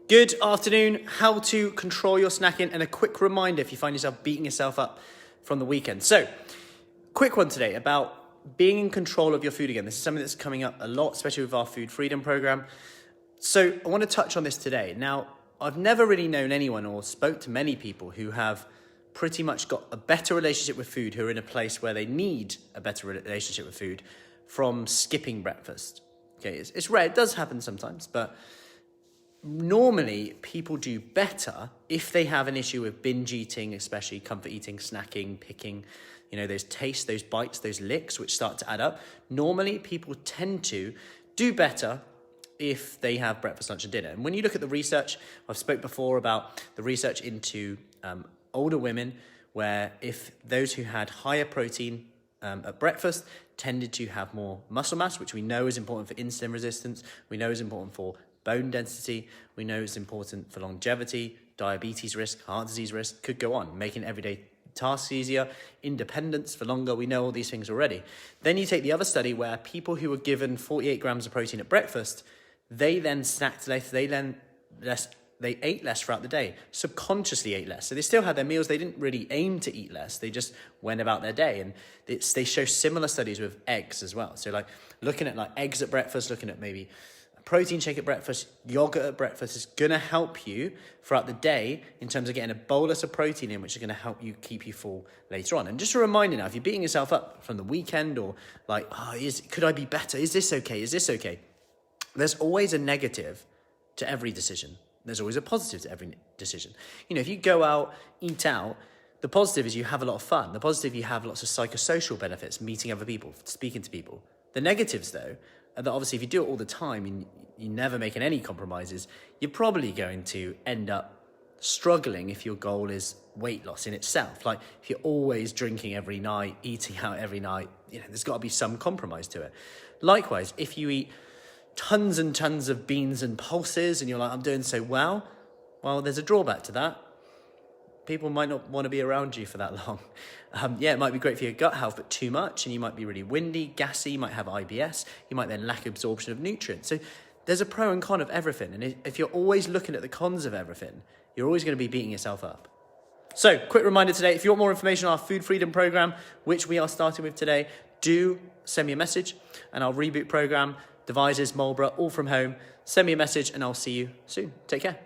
Good afternoon. How to control your snacking, and a quick reminder if you find yourself beating yourself up from the weekend. So, quick one today about being in control of your food again. This is something that's coming up a lot, especially with our food freedom program. So I want to touch on this today. Now, I've never really known anyone or spoke to many people who have pretty much got a better relationship with food, who are in a place where they need a better relationship with food from skipping breakfast. Okay, it's rare, it does happen sometimes, but normally people do better if they have an issue with binge eating, especially comfort eating, snacking, picking, those tastes, those bites, those licks, which start to add up. Normally people tend to do better if they have breakfast, lunch and dinner. And when you look at the research, I've spoke before about the research into older women, where if those who had higher protein at breakfast tended to have more muscle mass, which we know is important for insulin resistance, we know is important for bone density, we know it's important for longevity, diabetes risk, heart disease risk, could go on, making everyday tasks easier, independence for longer. We know all these things already. Then you take the other study where people who were given 48 grams of protein at breakfast, they then snacked less, they ate less throughout the day, subconsciously ate less. So they still had their meals, they didn't really aim to eat less, they just went about their day. And they show similar studies with eggs as well. So like looking at like eggs at breakfast, looking at maybe protein shake at breakfast, yogurt at breakfast is going to help you throughout the day in terms of getting a bolus of protein in, which is going to help you keep you full later on. And just a reminder now, if you're beating yourself up from the weekend or like, could I be better? Is this okay? Is this okay? There's always a negative to every decision. There's always a positive to every decision. If you go out, eat out, the positive is you have a lot of fun. The positive, you have lots of psychosocial benefits, meeting other people, speaking to people. The negatives, though, are that obviously if you do it all the time and you're never making any compromises, you're probably going to end up struggling if your goal is weight loss in itself. Like if you're always drinking every night, eating out every night, there's got to be some compromise to it. Likewise, if you eat tons and tons of beans and pulses and you're like, I'm doing so well, there's a drawback to that. People might not want to be around you for that long. It might be great for your gut health, but too much, and you might be really windy, gassy, you might have IBS, you might then lack absorption of nutrients. So there's a pro and con of everything. And if you're always looking at the cons of everything, you're always going to be beating yourself up. So quick reminder today, if you want more information on our food freedom program, which we are starting with today, do send me a message and our reboot program, devices, Marlborough, all from home. Send me a message and I'll see you soon. Take care.